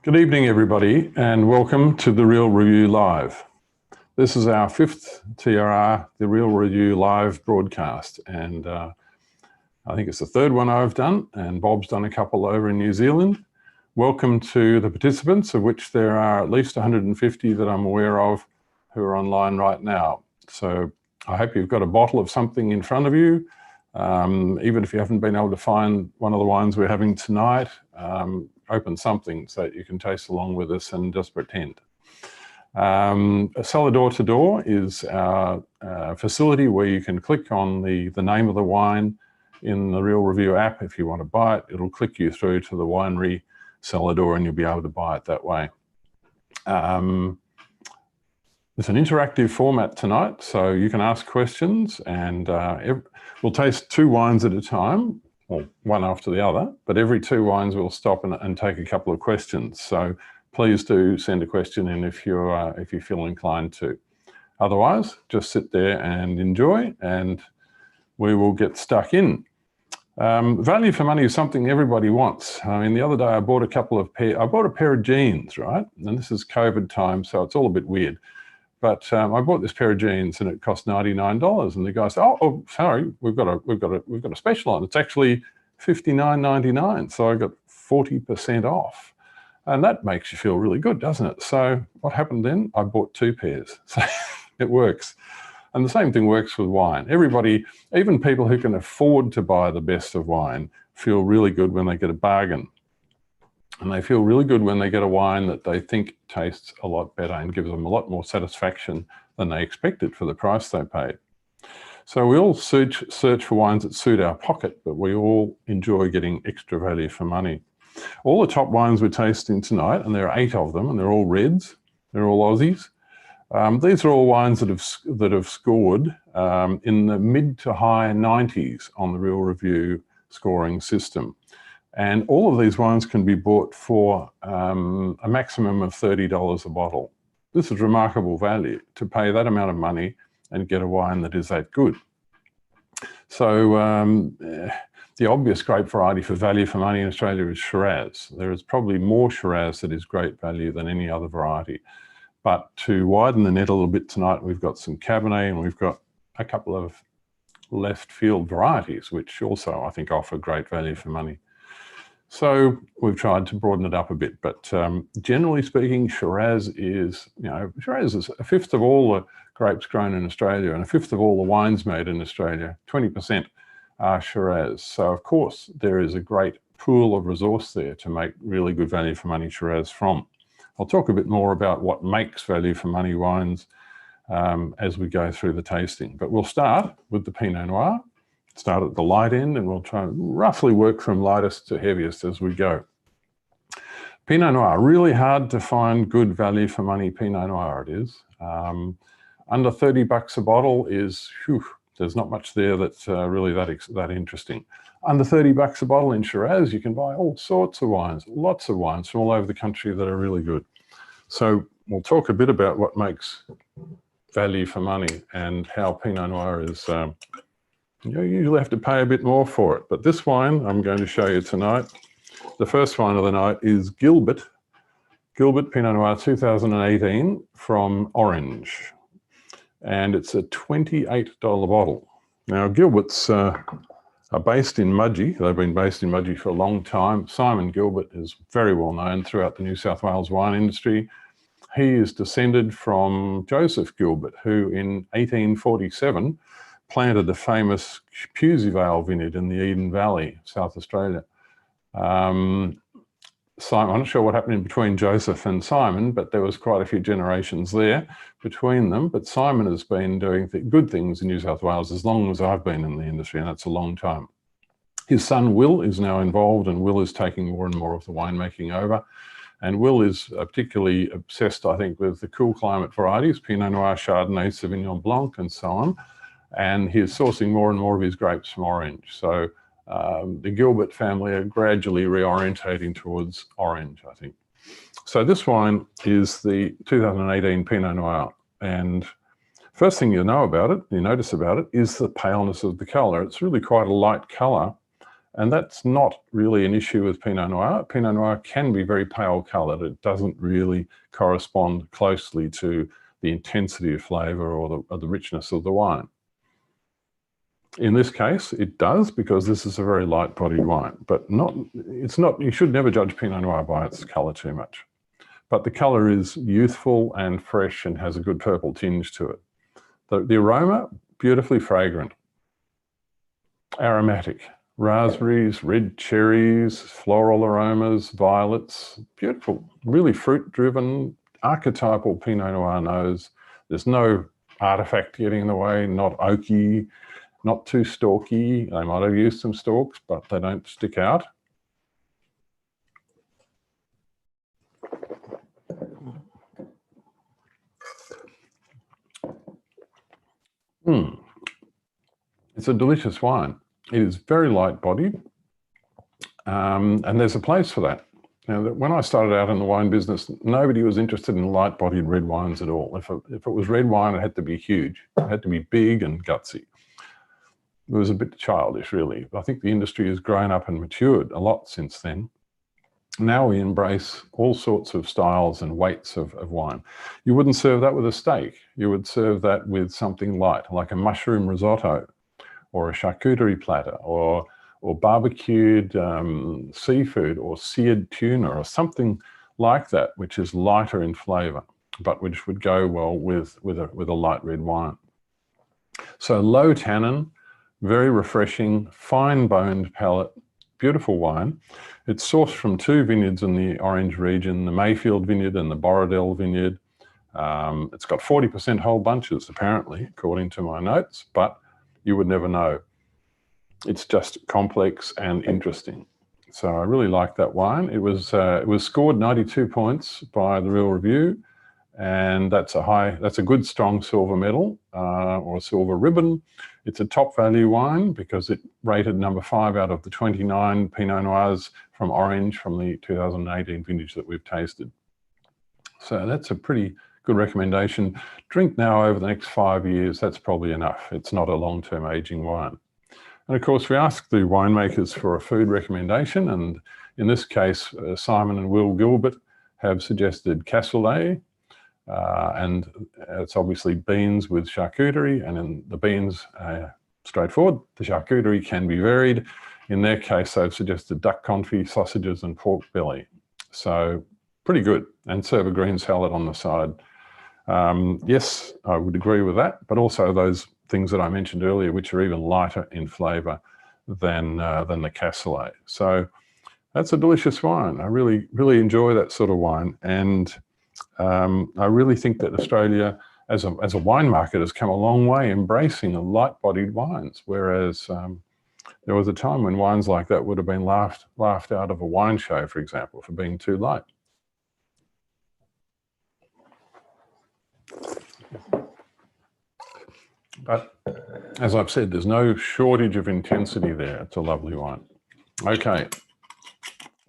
Good evening, everybody, and welcome to The Real Review Live. This is our fifth TRR, The Real Review Live broadcast, and I think it's the third one I've done, and Bob's done a couple over in New Zealand. Welcome to the participants, of which there are at least 150 that I'm aware of who are online right now. So I hope you've got a bottle of something in front of you. Even if you haven't been able to find one of the wines we're having tonight, open something so that you can taste along with us and just pretend. A Cellar Door to Door is our facility where you can click on the name of the wine in the Real Review app. If you want to buy it, it'll click you through to the winery cellar door and you'll be able to buy it that way. It's an interactive format tonight, so you can ask questions, and we'll taste two wines at a time, or one after the other, but every two wines we'll stop and take a couple of questions. So please do send a question in if you feel inclined to. Otherwise, just sit there and enjoy, and we will get stuck in. Value for money is something everybody wants. I mean, the other day I bought a pair of jeans, right? And this is COVID time, so it's all a bit weird. But I bought this pair of jeans and it cost $99, and the guy said, "Oh, sorry, we've got a special on. It's actually $59.99." So I got 40% off, and that makes you feel really good, doesn't it? So what happened then? I bought two pairs. So it works, and the same thing works with wine. Everybody, even people who can afford to buy the best of wine, feel really good when they get a bargain. And they feel really good when they get a wine that they think tastes a lot better and gives them a lot more satisfaction than they expected for the price they paid. So we all search for wines that suit our pocket, but we all enjoy getting extra value for money. All the top wines we're tasting tonight, and there are 8 of them, and they're all reds, they're all Aussies. These are all wines that have scored in the mid to high 90s on the Real Review scoring system. And all of these wines can be bought for a maximum of $30 a bottle. This is remarkable value to pay that amount of money and get a wine that is that good. So the obvious grape variety for value for money in Australia is Shiraz. There is probably more Shiraz that is great value than any other variety. But to widen the net a little bit tonight, we've got some Cabernet and we've got a couple of left field varieties, which also I think offer great value for money. So we've tried to broaden it up a bit, but generally speaking, Shiraz is a fifth of all the grapes grown in Australia and a fifth of all the wines made in Australia. 20% are Shiraz. So of course, there is a great pool of resource there to make really good value for money Shiraz from. I'll talk a bit more about what makes value for money wines as we go through the tasting, but we'll start with the Pinot Noir. Start at the light end, and we'll try and roughly work from lightest to heaviest as we go. Pinot Noir, really hard to find good value for money Pinot Noir it is. Under $30 a bottle is, there's not much there that's really that interesting. Under $30 a bottle in Shiraz, you can buy all sorts of wines, lots of wines from all over the country that are really good. So we'll talk a bit about what makes value for money and how Pinot Noir is you usually have to pay a bit more for it. But this wine I'm going to show you tonight, the first wine of the night is Gilbert Pinot Noir 2018 from Orange. And it's a $28 bottle. Now, Gilberts are based in Mudgee. They've been based in Mudgee for a long time. Simon Gilbert is very well known throughout the New South Wales wine industry. He is descended from Joseph Gilbert, who in 1847 planted the famous Pusey Vale vineyard in the Eden Valley, South Australia. Simon, I'm not sure what happened in between Joseph and Simon, but there was quite a few generations there between them. But Simon has been doing good things in New South Wales as long as I've been in the industry, and that's a long time. His son, Will, is now involved, and Will is taking more and more of the winemaking over. And Will is particularly obsessed, I think, with the cool climate varieties, Pinot Noir, Chardonnay, Sauvignon Blanc, and so on. And he's sourcing more and more of his grapes from Orange. So the Gilbert family are gradually reorientating towards orange, I think. So this wine is the 2018 Pinot Noir. And first thing you notice about it, is the paleness of the colour. It's really quite a light colour. And that's not really an issue with Pinot Noir. Pinot Noir can be very pale coloured. It doesn't really correspond closely to the intensity of flavour or the richness of the wine. In this case, it does, because this is a very light-bodied wine, but you should never judge Pinot Noir by its colour too much. But the colour is youthful and fresh and has a good purple tinge to it. The aroma, beautifully fragrant, aromatic, raspberries, red cherries, floral aromas, violets, beautiful, really fruit-driven, archetypal Pinot Noir nose. There's no artifact getting in the way, not oaky, not too stalky. They might have used some stalks, but they don't stick out. It's a delicious wine. It is very light-bodied, and there's a place for that. Now, when I started out in the wine business, nobody was interested in light-bodied red wines at all. If it was red wine, it had to be huge. It had to be big and gutsy. It was a bit childish, really. I think the industry has grown up and matured a lot since then. Now we embrace all sorts of styles and weights of wine. You wouldn't serve that with a steak. You would serve that with something light, like a mushroom risotto, or a charcuterie platter, or barbecued seafood, or seared tuna, or something like that, which is lighter in flavour, but which would go well with a light red wine. So low tannin, very refreshing, fine-boned palate, beautiful wine. It's sourced from 2 vineyards in the Orange region, the Mayfield vineyard and the Warabilla vineyard. It's got 40% whole bunches, apparently, according to my notes, but you would never know. It's just complex and interesting. So I really like that wine. It was scored 92 points by the Real Review, and that's a good strong silver medal or a silver ribbon. It's a top value wine because it rated number 5 out of the 29 Pinot Noirs from Orange from the 2018 vintage that we've tasted. So that's a pretty good recommendation. Drink now over the next 5 years, that's probably enough. It's not a long-term aging wine. And of course, we ask the winemakers for a food recommendation, and in this case, Simon and Will Gilbert have suggested cassoulet, and it's obviously beans with charcuterie, and in the beans, straightforward. The charcuterie can be varied. In their case, they've suggested duck confit, sausages, and pork belly. So pretty good, and serve a green salad on the side. Yes, I would agree with that, but also those things that I mentioned earlier, which are even lighter in flavour than the cassoulet. So that's a delicious wine. I really, really enjoy that sort of wine, and I really think that Australia, as a wine market, has come a long way embracing the light-bodied wines, whereas there was a time when wines like that would have been laughed out of a wine show, for example, for being too light. But as I've said, there's no shortage of intensity there. It's a lovely wine. Okay,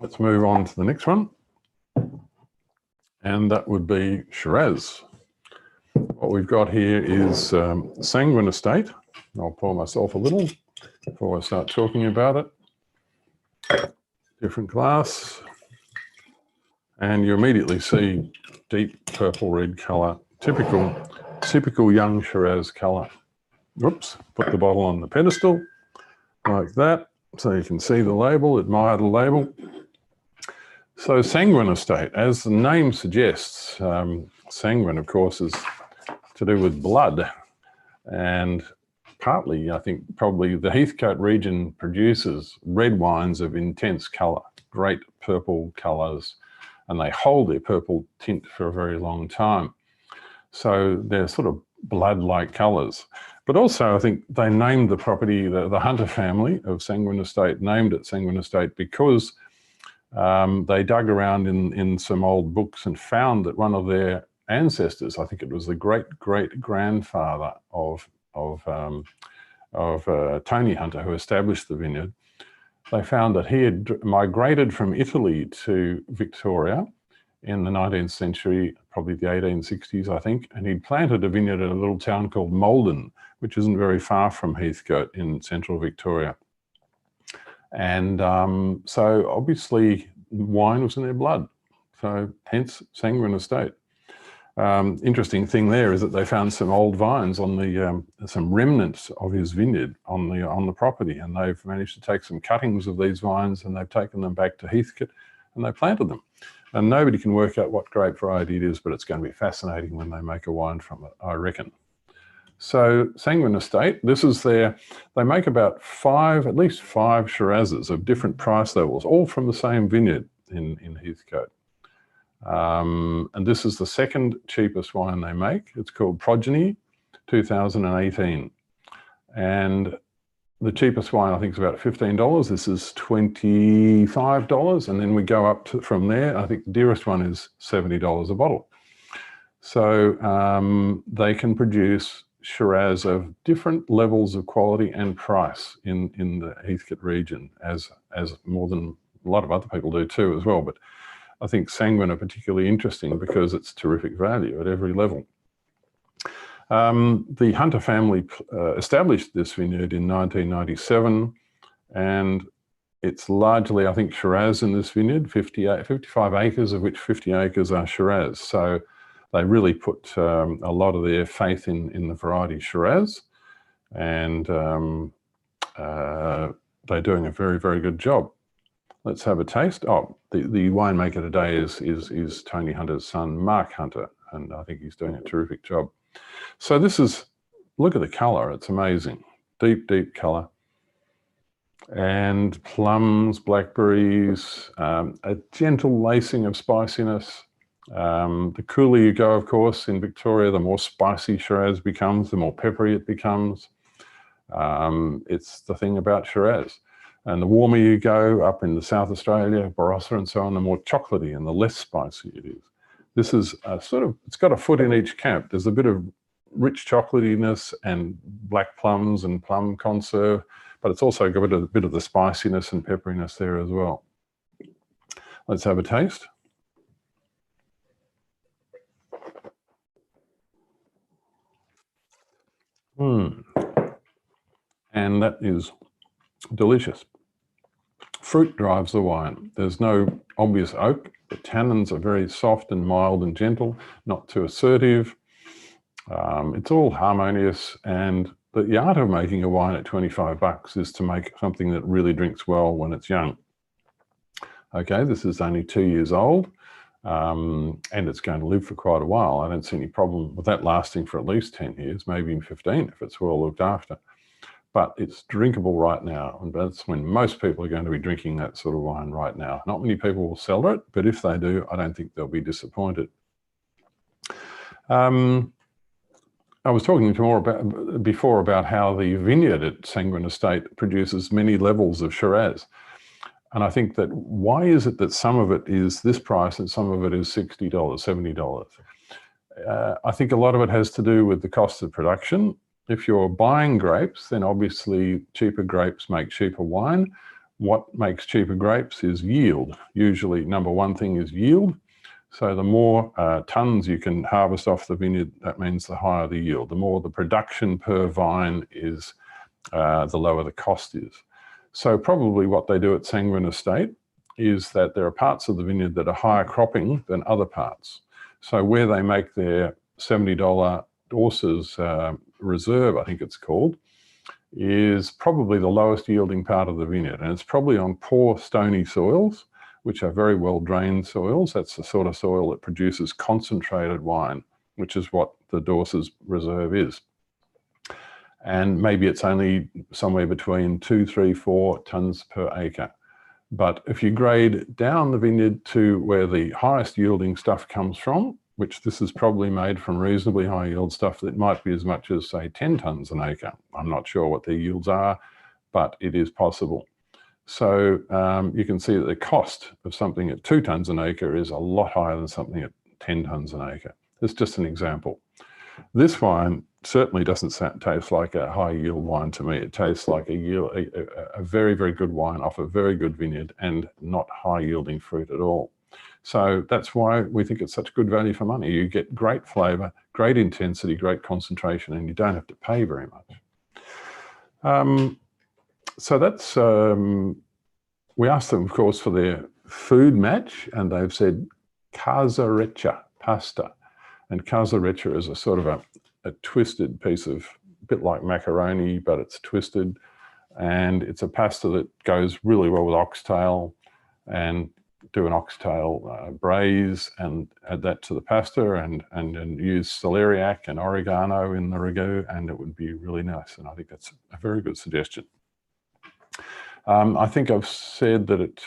let's move on to the next one. And that would be Shiraz. What we've got here is Sanguin Estate. I'll pour myself a little before I start talking about it. Different glass. And you immediately see deep purple-red colour, typical young Shiraz colour. Whoops, put the bottle on the pedestal like that, so you can see the label, admire the label. So Sanguin Estate, as the name suggests, sanguine, of course, is to do with blood. And partly, I think, probably the Heathcote region produces red wines of intense colour, great purple colours, and they hold their purple tint for a very long time. So they're sort of blood-like colours. But also, I think they named the property, the Hunter family of Sanguin Estate, named it Sanguin Estate because they dug around in some old books and found that one of their ancestors, I think it was the great-great-grandfather of Tony Hunter, who established the vineyard, they found that he had migrated from Italy to Victoria in the 19th century, probably the 1860s, I think, and he'd planted a vineyard in a little town called Malden, which isn't very far from Heathcote in central Victoria. And so obviously wine was in their blood. So hence Sanguine estate. Interesting thing there is that they found some old vines on the some remnants of his vineyard on the property, and they've managed to take some cuttings of these vines and they've taken them back to Heathcote and they planted them. And nobody can work out what grape variety it is, but it's going to be fascinating when they make a wine from it, I reckon. So Sanguine estate, this is they make about at least five Shirazes of different price levels, all from the same vineyard in Heathcote. And this is the second cheapest wine they make. It's called Progeny 2018. And the cheapest wine, I think, is about $15. This is $25. And then we go up from there. I think the dearest one is $70 a bottle. So they can produce Shiraz of different levels of quality and price in the Heathcote region, as more than a lot of other people do too as well. But I think Sanguine are particularly interesting because it's terrific value at every level. The Hunter family established this vineyard in 1997, and it's largely, I think, Shiraz in this vineyard, 55 acres, of which 50 acres are Shiraz. So they really put a lot of their faith in the variety Shiraz, and they're doing a very, very good job. Let's have a taste. Oh, the winemaker today is Tony Hunter's son, Mark Hunter, and I think he's doing a terrific job. So this is, look at the colour, it's amazing. Deep, deep colour. And plums, blackberries, a gentle lacing of spiciness. The cooler you go, of course, in Victoria, the more spicy Shiraz becomes, the more peppery it becomes. It's the thing about Shiraz. And the warmer you go up in the South Australia, Barossa and so on, the more chocolatey and the less spicy it is. This is it's got a foot in each camp. There's a bit of rich chocolatiness and black plums and plum conserve, but it's also got a bit of the spiciness and pepperiness there as well. Let's have a taste. And that is delicious. Fruit drives the wine. There's no obvious oak. The tannins are very soft and mild and gentle, not too assertive. It's all harmonious, and the art of making a wine at $25 is to make something that really drinks well when it's young. Okay, this is only 2 years old, and it's going to live for quite a while. I don't see any problem with that lasting for at least 10 years, maybe even 15 if it's well looked after. But it's drinkable right now, and that's when most people are going to be drinking that sort of wine right now. Not many people will sell it, but if they do, I don't think they'll be disappointed. I was talking before about how the vineyard at Sanguine Estate produces many levels of Shiraz. And I think that why is it that some of it is this price and some of it is $60, $70? I think a lot of it has to do with the cost of production. If you're buying grapes, then obviously cheaper grapes make cheaper wine. What makes cheaper grapes is yield. Usually, number one thing is yield. So the more tons you can harvest off the vineyard, that means the higher the yield. The more the production per vine is, the lower the cost is. So probably what they do at Sanguine Estate is that there are parts of the vineyard that are higher cropping than other parts. So where they make their $70 Dorses Reserve, I think it's called, is probably the lowest yielding part of the vineyard. And it's probably on poor stony soils, which are very well drained soils. That's the sort of soil that produces concentrated wine, which is what the Dorses Reserve is. And maybe it's only somewhere between 2, 3, 4 tons per acre. But if you grade down the vineyard to where the highest yielding stuff comes from, which this is probably made from reasonably high yield stuff that might be as much as, say, 10 tons an acre. I'm not sure what their yields are, but it is possible. So you can see that the cost of something at 2 tons an acre is a lot higher than something at 10 tons an acre. It's just an example. This wine certainly doesn't taste like a high yield wine to me. It tastes like a very, very good wine off a very good vineyard and not high yielding fruit at all. So that's why we think it's such good value for money. You get great flavour, great intensity, great concentration, and you don't have to pay very much. So that's we asked them, of course, for their food match, and they've said casareccia pasta. And casareccia is a sort of a twisted piece of, a bit like macaroni, but it's twisted. And it's a pasta that goes really well with oxtail, and do an oxtail braise and add that to the pasta, and use celeriac and oregano in the ragu, and it would be really nice. And I think that's a very good suggestion. I think I've said that it,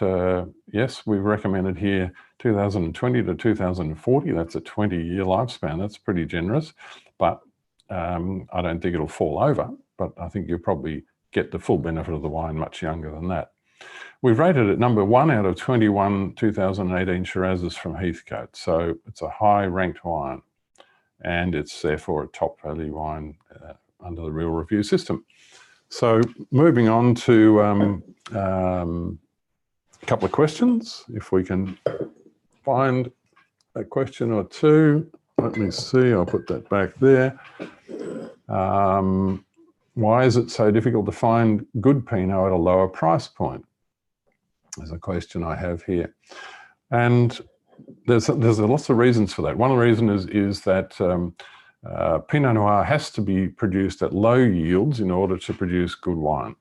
yes, we've recommended here 2020 to 2040. That's a 20-year lifespan. That's pretty generous, but I don't think it'll fall over, but I think you'll probably get the full benefit of the wine much younger than that. We've rated it number 1 out of 21 2018 Shirazes from Heathcote. So it's a high ranked wine, and it's therefore a top value wine under the real review system. So moving on to a couple of questions. If we can find a question or two. Let me see, I'll put that back there. Why is it so difficult to find good Pinot at a lower price point? There's a question I have here. And there's lots of reasons for that. One of the reasons is that Pinot Noir has to be produced at low yields in order to produce good wine.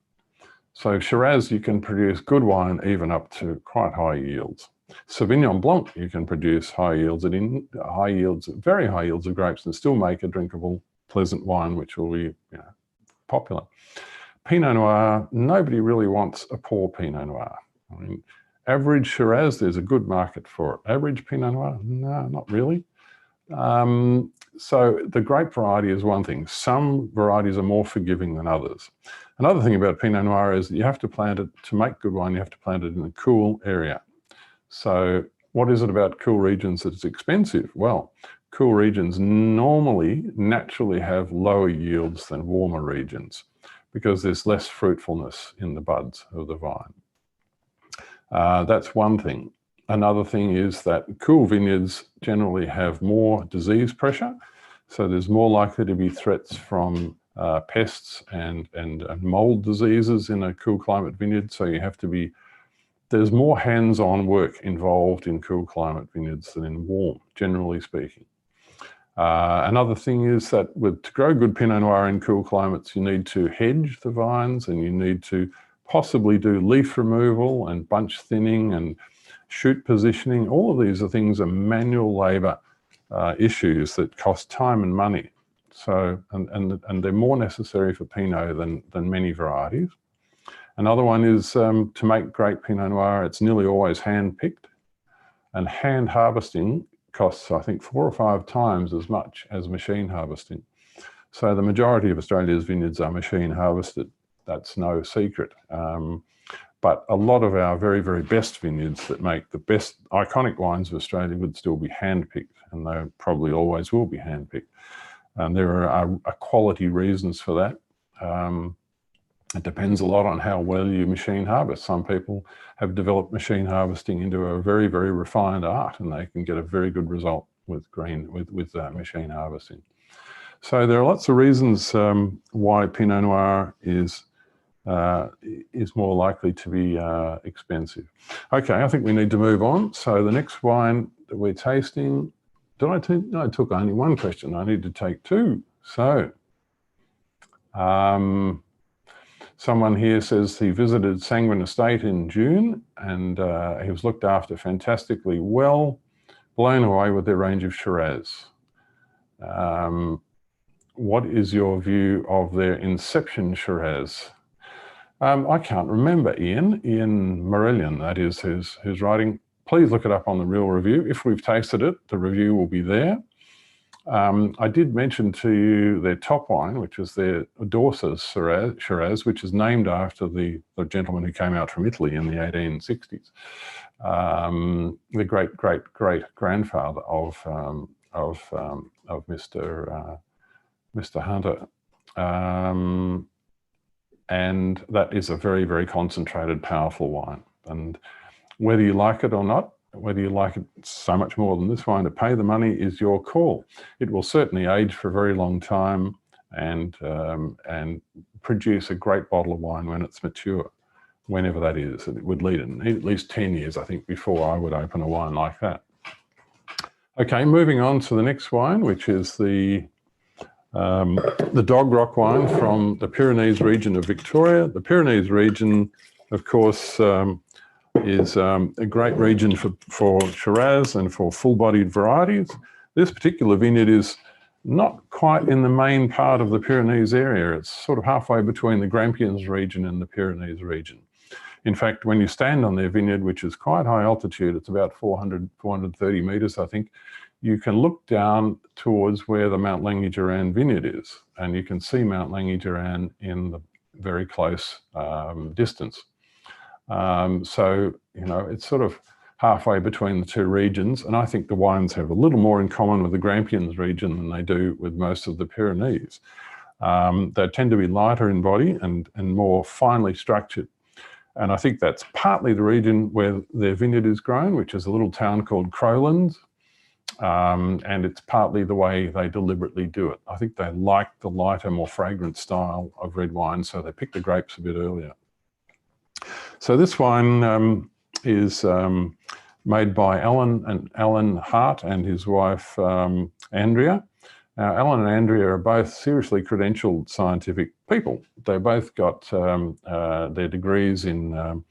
So Shiraz, you can produce good wine even up to quite high yields. Sauvignon Blanc, you can produce high yields, and very high yields of grapes, and still make a drinkable, pleasant wine, which will be popular. Pinot Noir, nobody really wants a poor Pinot Noir. I mean, average Shiraz, there's a good market for it. Average Pinot Noir, no, not really. So the grape variety is one thing. Some varieties are more forgiving than others. Another thing about Pinot Noir is that you have to plant it, to make good wine, you have to plant it in a cool area. So what is it about cool regions that's expensive? Well, cool regions normally naturally have lower yields than warmer regions because there's less fruitfulness in the buds of the vine. That's one thing. Another thing is that cool vineyards generally have more disease pressure, so there's more likely to be threats from pests and mold diseases in a cool climate vineyard. So you have to be, there's more hands-on work involved in cool climate vineyards than in warm, generally speaking. Another thing is that to grow good Pinot Noir in cool climates, you need to hedge the vines, and you need to possibly do leaf removal and bunch thinning and shoot positioning. All of these are things are manual labor issues that cost time and money. So, and they're more necessary for Pinot than many varieties. Another one is to make great Pinot Noir, it's nearly always hand-picked, and hand harvesting costs, I think, 4 or 5 times as much as machine harvesting. So the majority of Australia's vineyards are machine harvested. That's no secret. But a lot of our very, very best vineyards that make the best iconic wines of Australia would still be hand-picked, and they probably always will be hand-picked. And there are quality reasons for that. It depends a lot on how well you machine harvest. Some people have developed machine harvesting into a very, very refined art, and they can get a very good result with machine harvesting. So there are lots of reasons why Pinot Noir is more likely to be expensive. Okay, I think we need to move on. So the next wine that we're tasting, I took only one question. I need to take 2. So someone here says he visited Sanguin Estate in June, and he was looked after fantastically well, blown away with their range of Shiraz. What is your view of their Inception Shiraz? I can't remember Ian Morellian, that is, who's writing. Please look it up on the Real Review. If we've tasted it, the review will be there. I did mention to you their top wine, which is their Dorsa's Shiraz, which is named after the gentleman who came out from Italy in the 1860s. The great grandfather of Mr. Hunter. And that is a very, very concentrated, powerful wine. And whether you like it or not, whether you like it so much more than this wine, to pay the money is your call. It will certainly age for a very long time and produce a great bottle of wine when it's mature. whenever that is. It would lead in at least 10 years, I think, before I would open a wine like that. Okay, moving on to the next wine, which is the DogRock wine from the Pyrenees region of Victoria. The Pyrenees region, of course, is a great region for Shiraz and for full-bodied varieties. This particular vineyard is not quite in the main part of the Pyrenees area. It's sort of halfway between the Grampians region and the Pyrenees region. In fact, when you stand on their vineyard, which is quite high altitude, it's about 430 metres, I think, you can look down towards where the Mount Languedoran vineyard is, and you can see Mount Languedoran in the very close distance. So, you know, it's sort of halfway between the two regions, and I think the wines have a little more in common with the Grampians region than they do with most of the Pyrenees. They tend to be lighter in body and more finely structured. And I think that's partly the region where their vineyard is grown, which is a little town called Crowlands. And it's partly the way they deliberately do it. I think they like the lighter, more fragrant style of red wine, so they pick the grapes a bit earlier. So this wine is made by Alan Hart and his wife, Andrea. Now, Alan and Andrea are both seriously credentialed scientific people. They both got their degrees in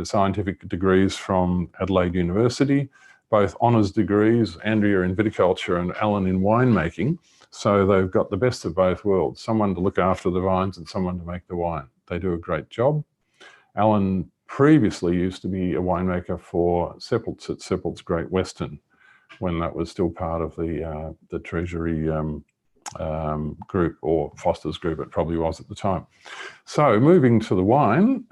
scientific degrees from Adelaide University, both honours degrees, Andrea in viticulture and Alan in winemaking. So they've got the best of both worlds, someone to look after the vines and someone to make the wine. They do a great job. Alan previously used to be a winemaker for Seppelt's at Seppelt's Great Western, when that was still part of the Treasury group, or Foster's group, it probably was at the time. So moving to the wine,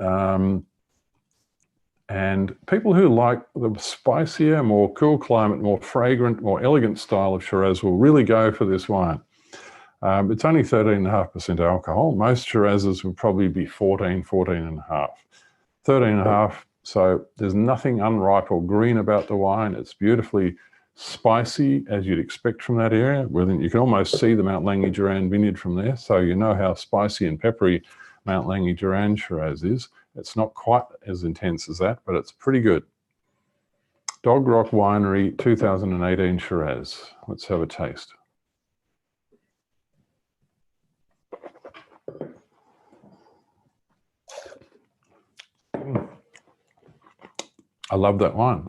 and people who like the spicier, more cool climate, more fragrant, more elegant style of Shiraz will really go for this wine. It's only 13.5% alcohol. Most Shirazes would probably be 14.5. 13.5, so there's nothing unripe or green about the wine. It's beautifully spicy, as you'd expect from that area. You can almost see the Mount Languedoran vineyard from there, so you know how spicy and peppery Mount Languedoran Shiraz is. It's not quite as intense as that, but it's pretty good. DogRock Winery 2018 Shiraz. Let's have a taste. I love that wine.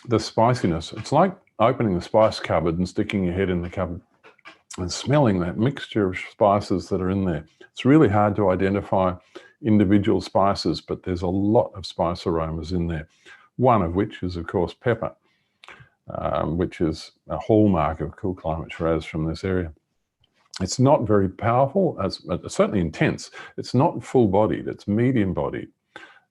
The spiciness, it's like opening the spice cupboard and sticking your head in the cupboard and smelling that mixture of spices that are in there. It's really hard to identify individual spices, but there's a lot of spice aromas in there. One of which is, of course, pepper, which is a hallmark of cool climate Shiraz from this area. It's not very powerful, it's certainly intense. It's not full-bodied, it's medium-bodied,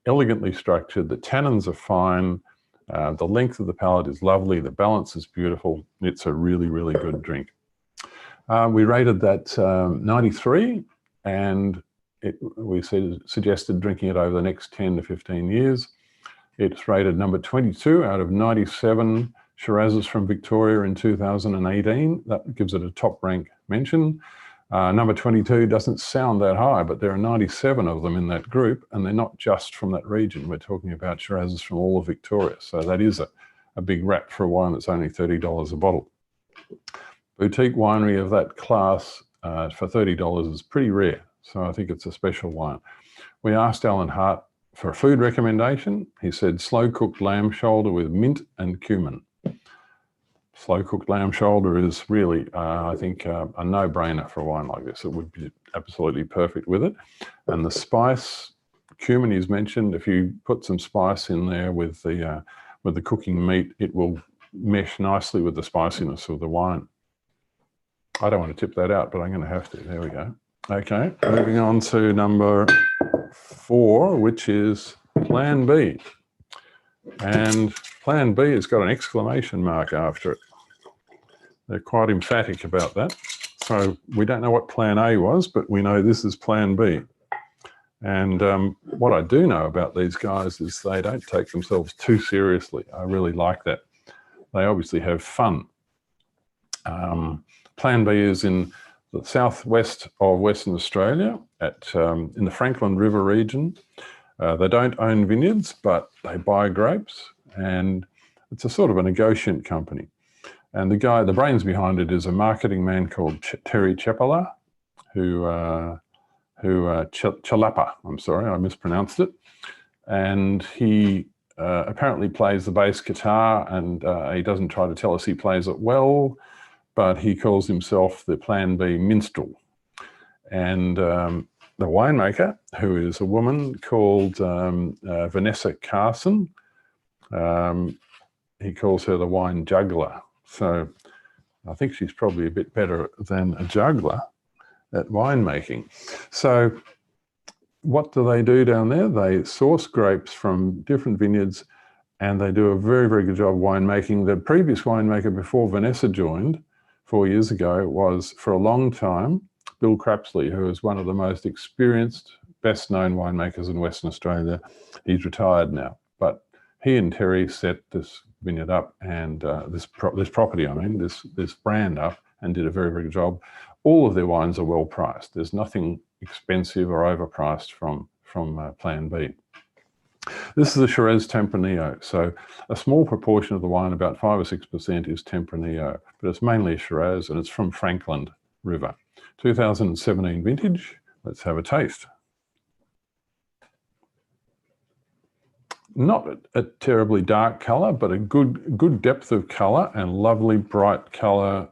elegantly structured. The tannins are fine. The length of the palate is lovely. The balance is beautiful. It's a really, really good drink. We rated that 93, and we suggested drinking it over the next 10 to 15 years. It's rated number 22 out of 97 Shirazes from Victoria in 2018. That gives it a top rank mention. Number 22 doesn't sound that high, but there are 97 of them in that group, and they're not just from that region. We're talking about Shirazes from all of Victoria. So that is a big rap for a wine that's only $30 a bottle. Boutique winery of that class for $30 is pretty rare. So I think it's a special wine. We asked Alan Hart for a food recommendation. He said slow cooked lamb shoulder with mint and cumin. Slow cooked lamb shoulder is really, I think, a no-brainer for a wine like this. It would be absolutely perfect with it. And the spice, cumin is mentioned. If you put some spice in there with the cooking meat, it will mesh nicely with the spiciness of the wine. I don't want to tip that out, but I'm going to have to. There we go. Okay, moving on to number 4, which is Plan B. And Plan B has got an exclamation mark after it. They're quite emphatic about that. So we don't know what Plan A was, but we know this is Plan B. And what I do know about these guys is they don't take themselves too seriously. I really like that. They obviously have fun. Plan B is in the southwest of Western Australia in the Franklin River region. They don't own vineyards, but they buy grapes, and it's a sort of a negotiant company. And the brains behind it is a marketing man called Terry Chepala, Chalapa, I'm sorry, I mispronounced it. And he apparently plays the bass guitar, and he doesn't try to tell us he plays it well, but he calls himself the Plan B minstrel. And the winemaker, who is a woman called Vanessa Carson, he calls her the wine juggler. So I think she's probably a bit better than a juggler at winemaking. So what do they do down there? They source grapes from different vineyards, and they do a very, very good job of winemaking. The previous winemaker before Vanessa joined 4 years ago was, for a long time, Bill Crapsley, who is one of the most experienced, best-known winemakers in Western Australia. He's retired now, but he and Terry set this vineyard up, and this property, this brand up, and did a very, very good job. All of their wines are well priced. There's nothing expensive or overpriced from Plan B. This is a Shiraz Tempranillo. So a small proportion of the wine, about 5 or 6%, is Tempranillo, but it's mainly a Shiraz, and it's from Franklin River. 2017 vintage. Let's have a taste. Not a terribly dark colour, but a good depth of colour, and lovely bright colour,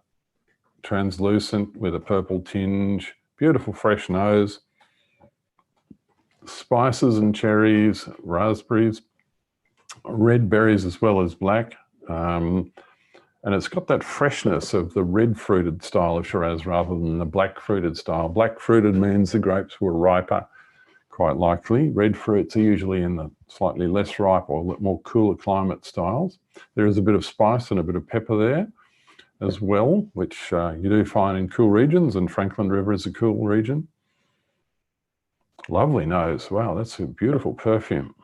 translucent with a purple tinge. Beautiful fresh nose. Spices and cherries, raspberries, red berries as well as black. And it's got that freshness of the red fruited style of Shiraz rather than the black fruited style. Black fruited means the grapes were riper, quite likely. Red fruits are usually in the slightly less ripe or more cooler climate styles. There is a bit of spice and a bit of pepper there as well, which you do find in cool regions, and Franklin River is a cool region. Lovely nose. Wow, that's a beautiful perfume.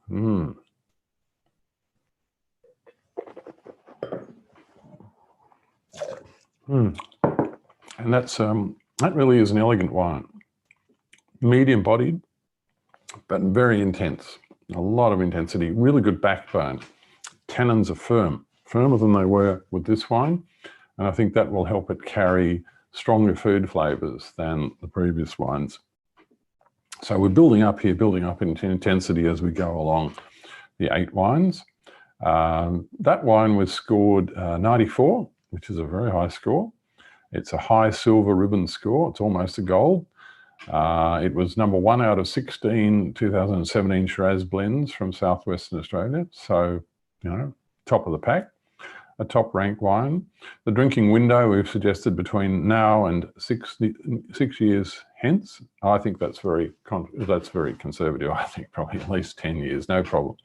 And that really is an elegant wine. Medium bodied, but very intense. A lot of intensity, really good backbone. Tannins are firm, firmer than they were with this wine. And I think that will help it carry stronger food flavors than the previous wines. So we're building up in intensity as we go along the 8 wines. That wine was scored 94, which is a very high score. It's a high silver ribbon score. It's almost a gold. It was number 1 out of 16 2017 Shiraz blends from southwestern Australia. So, top of the pack, a top ranked wine. The drinking window we've suggested between now and 6 years hence. I think that's very conservative. I think probably at least 10 years, no problem.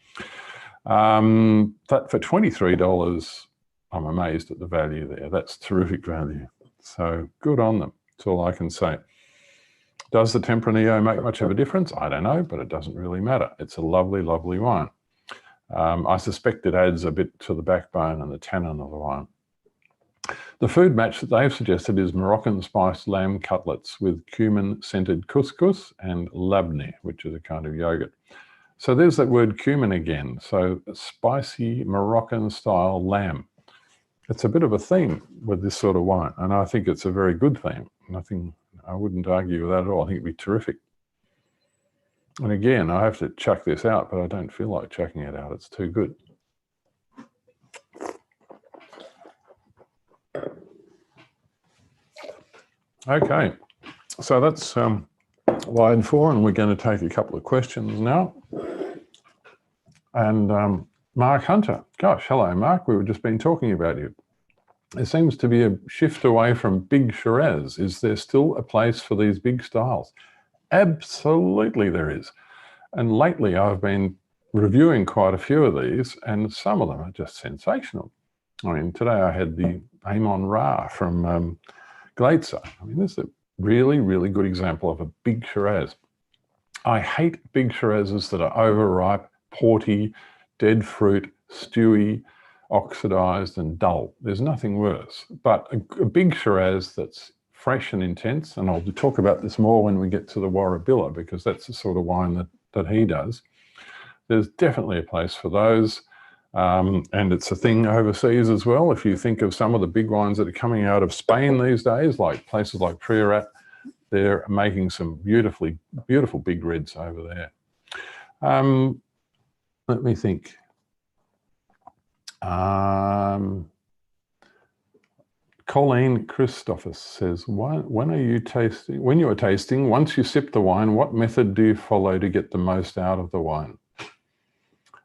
But for $23, I'm amazed at the value there. That's terrific value. So good on them. That's all I can say. Does the Tempranillo make much of a difference? I don't know, but it doesn't really matter. It's a lovely, lovely wine. I suspect it adds a bit to the backbone and the tannin of the wine. The food match that they've suggested is Moroccan spiced lamb cutlets with cumin-scented couscous and labneh, which is a kind of yogurt. So there's that word cumin again. So spicy Moroccan-style lamb. It's a bit of a theme with this sort of wine, and I think it's a very good theme. I wouldn't argue with that at all. I think it'd be terrific. And again, I have to chuck this out, but I don't feel like chucking it out. It's too good. Okay, so that's wine 4, and we're going to take a couple of questions now. And Mark Hunter, gosh, hello, Mark. We've just been talking about you. There seems to be a shift away from big Shiraz. Is there still a place for these big styles? Absolutely there is. And lately I've been reviewing quite a few of these, and some of them are just sensational. I mean, today I had the Amon Ra from Glaetzer. I mean, this is a really, really good example of a big Shiraz. I hate big Shirazes that are overripe, porty, dead fruit, stewy, oxidized and dull. There's nothing worse. But a big Shiraz that's fresh and intense, and I'll talk about this more when we get to the Warabilla, because that's the sort of wine that he does. There's definitely a place for those, and it's a thing overseas as well. If you think of some of the big wines that are coming out of Spain these days, like places like Priorat, they're making some beautiful big reds over there. Let me think. Colleen Christophus says, when you are tasting, once you sip the wine, what method do you follow to get the most out of the wine?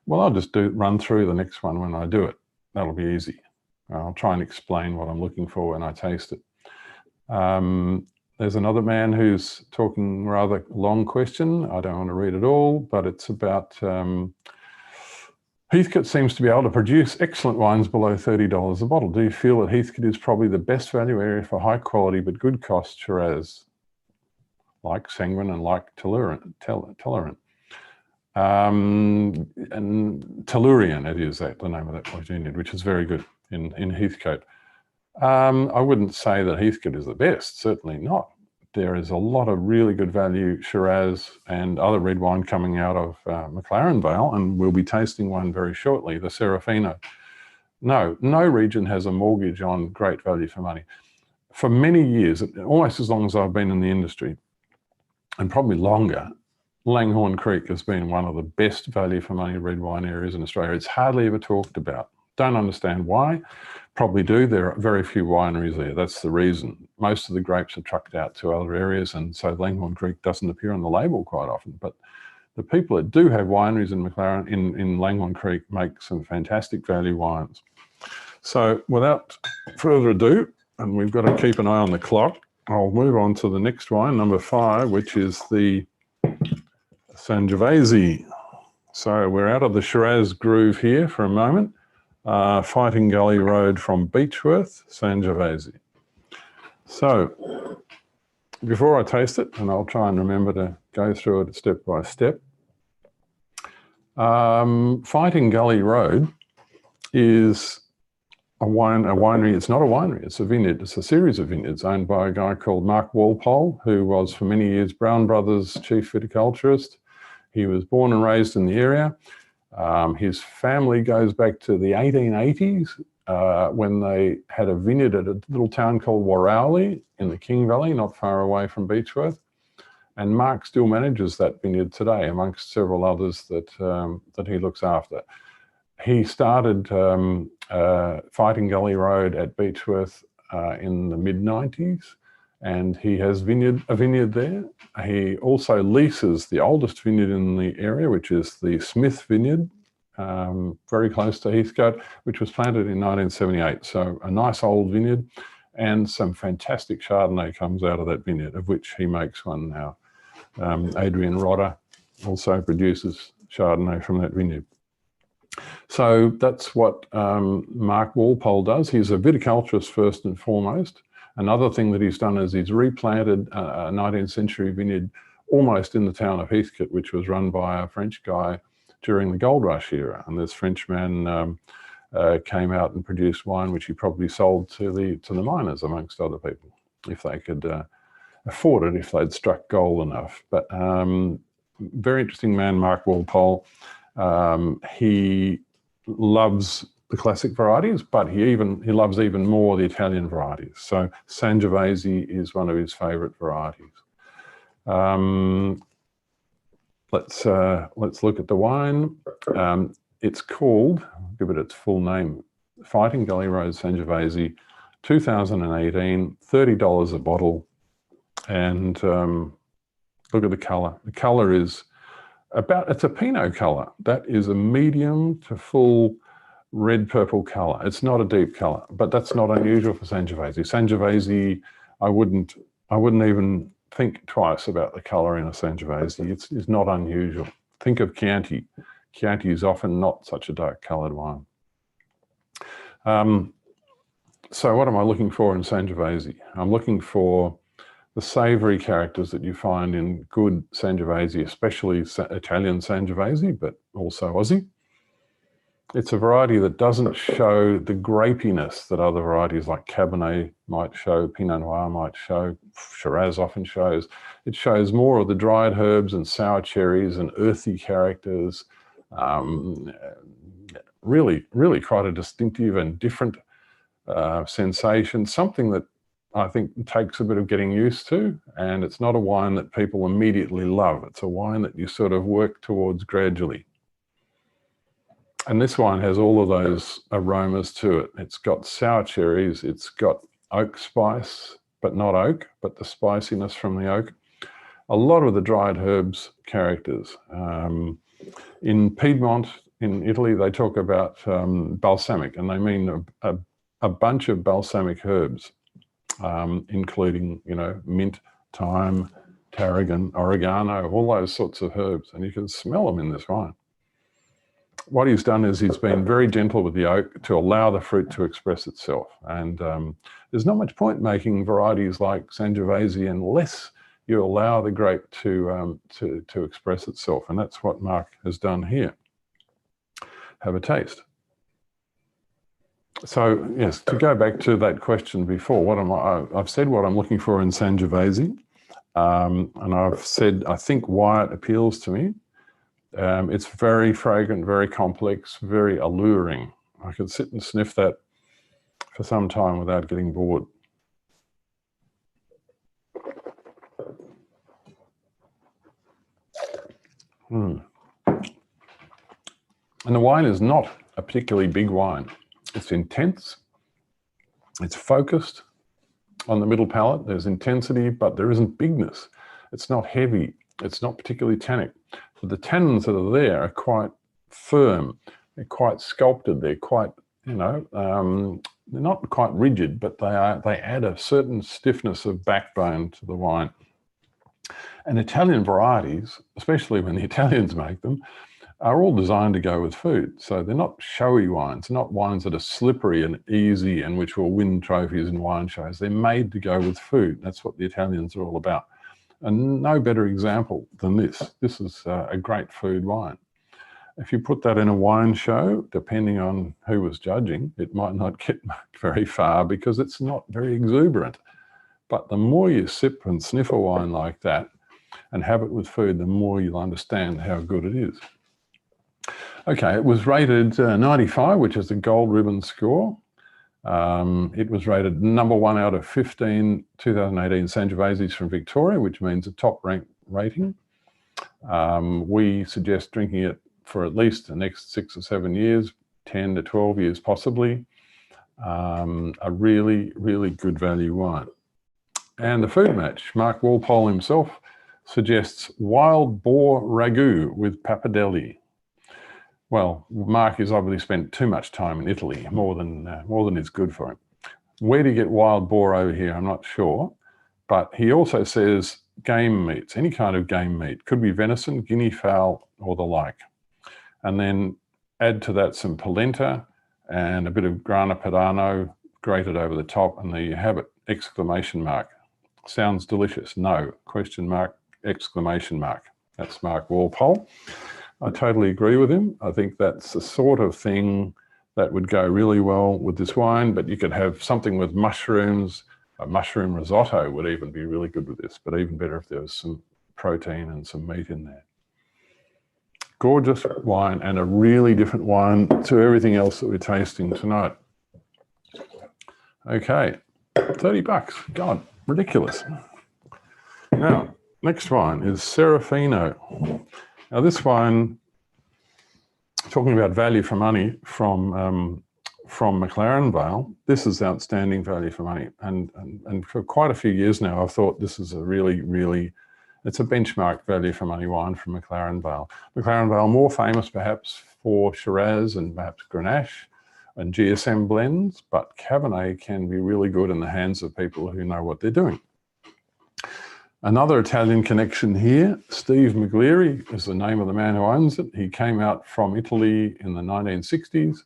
Well, I'll just run through the next one when I do it. That'll be easy. I'll try and explain what I'm looking for when I taste it. There's another man who's talking rather long question. I don't want to read it all, but it's about Heathcote seems to be able to produce excellent wines below $30 a bottle. Do you feel that Heathcote is probably the best value area for high quality but good cost Shiraz, like Sanguin and like Tellurian? And Tellurian, it is the name of that Progeny, which is very good in Heathcote. I wouldn't say that Heathcote is the best, certainly not. There is a lot of really good value Shiraz and other red wine coming out of McLaren Vale, and we'll be tasting one very shortly, the Serafino. No region has a mortgage on great value for money. For many years, almost as long as I've been in the industry, and probably longer, Langhorne Creek has been one of the best value for money red wine areas in Australia. It's hardly ever talked about. Don't understand why. Probably do. There are very few wineries there. That's the reason. Most of the grapes are trucked out to other areas, and so Langhorne Creek doesn't appear on the label quite often. But the people that do have wineries in McLaren, in Langhorne Creek, make some fantastic value wines. So without further ado, and we've got to keep an eye on the clock, I'll move on to the next wine, number 5, which is the Sangiovese. So we're out of the Shiraz groove here for a moment. Fighting Gully Road from Beechworth, Sangiovese. So before I taste it, and I'll try and remember to go through it step by step, Fighting Gully Road is a winery. It's not a winery, it's a vineyard. It's a series of vineyards owned by a guy called Mark Walpole, who was for many years Brown Brothers' chief viticulturist. He was born and raised in the area. His family goes back to the 1880s when they had a vineyard at a little town called Warrabilla in the King Valley, not far away from Beechworth. And Mark still manages that vineyard today, amongst several others that he looks after. He started Fighting Gully Road at Beechworth in the mid-90s, and he has a vineyard there. He also leases the oldest vineyard in the area, which is the Smith Vineyard, very close to Heathcote, which was planted in 1978. So a nice old vineyard, and some fantastic Chardonnay comes out of that vineyard, of which he makes one now. Adrian Rodder also produces Chardonnay from that vineyard. So that's what Mark Walpole does. He's a viticulturist first and foremost. Another thing that he's done is he's replanted a 19th century vineyard almost in the town of Heathcote, which was run by a French guy during the gold rush era. And this Frenchman came out and produced wine, which he probably sold to the miners, amongst other people, if they could afford it, if they'd struck gold enough. But very interesting man, Mark Walpole. He loves the classic varieties, but he loves even more the Italian varieties. So Sangiovese is one of his favorite varieties. Let's look at the wine. It's called, I'll give it its full name, Fighting Gully Road Sangiovese, 2018, $30 a bottle. And look at the color. The color is it's a Pinot color. That is a medium to full red purple color. It's not a deep color, but that's not unusual for Sangiovese. Sangiovese, I wouldn't even think twice about the color in a Sangiovese. It's not unusual. Think of Chianti. Chianti is often not such a dark colored wine. So what am I looking for in Sangiovese? I'm looking for the savory characters that you find in good Sangiovese, especially Italian Sangiovese, but also Aussie. It's a variety that doesn't show the grapiness that other varieties like Cabernet might show, Pinot Noir might show, Shiraz often shows. It shows more of the dried herbs and sour cherries and earthy characters. Really, really quite a distinctive and different sensation, something that I think takes a bit of getting used to, and it's not a wine that people immediately love. It's a wine that you sort of work towards gradually. And this wine has all of those aromas to it. It's got sour cherries, it's got oak spice, but not oak, but the spiciness from the oak. A lot of the dried herbs characters. In Piedmont, in Italy, they talk about balsamic, and they mean a bunch of balsamic herbs, including, you know, mint, thyme, tarragon, oregano, all those sorts of herbs, and you can smell them in this wine. What he's done is he's been very gentle with the oak to allow the fruit to express itself. And there's not much point making varieties like Sangiovese unless you allow the grape to express itself. And that's what Mark has done here. Have a taste. So yes, to go back to that question before, I've said what I'm looking for in Sangiovese. And I've said, I think why it appeals to me. It's very fragrant, very complex, very alluring. I could sit and sniff that for some time without getting bored. And the wine is not a particularly big wine. It's intense, it's focused on the middle palate. There's intensity, but there isn't bigness. It's not heavy, it's not particularly tannic. But the tannins that are there are quite firm, they're quite sculpted, they're quite, you know, they're not quite rigid, but they add a certain stiffness of backbone to the wine. And Italian varieties, especially when the Italians make them, are all designed to go with food. So they're not showy wines, they're not wines that are slippery and easy and which will win trophies in wine shows. They're made to go with food. That's what the Italians are all about. And no better example than this. This is a great food wine. If you put that in a wine show, depending on who was judging, it might not get very far because it's not very exuberant. But the more you sip and sniff a wine like that and have it with food, the more you'll understand how good it is. Okay, it was rated 95, which is the gold ribbon score. It was rated #1 out of 15 2018 Sangioveses from Victoria, which means a top ranked rating. We suggest drinking it for at least the next 6 or 7 years, 10 to 12 years possibly. A really, really good value wine. And the food match, Mark Walpole himself suggests wild boar ragu with pappardelle. Well, Mark has obviously spent too much time in Italy, more than is good for him. Where do you get wild boar over here? I'm not sure. But he also says game meats, any kind of game meat. Could be venison, guinea fowl, or the like. And then add to that some polenta and a bit of grana padano grated over the top, and there you have it, exclamation mark. Sounds delicious. No, question mark, exclamation mark. That's Mark Walpole. I totally agree with him. I think that's the sort of thing that would go really well with this wine, but you could have something with mushrooms. A mushroom risotto would even be really good with this, but even better if there was some protein and some meat in there. Gorgeous wine, and a really different wine to everything else that we're tasting tonight. Okay, $30. God, ridiculous. Now, next wine is Serafino. Now this wine, talking about value for money from McLaren Vale, this is outstanding value for money. And for quite a few years now, I've thought this is a really, really, it's a benchmark value for money wine from McLaren Vale. McLaren Vale more famous perhaps for Shiraz and perhaps Grenache and GSM blends, but Cabernet can be really good in the hands of people who know what they're doing. Another Italian connection here, Steve McGleary is the name of the man who owns it. He came out from Italy in the 1960s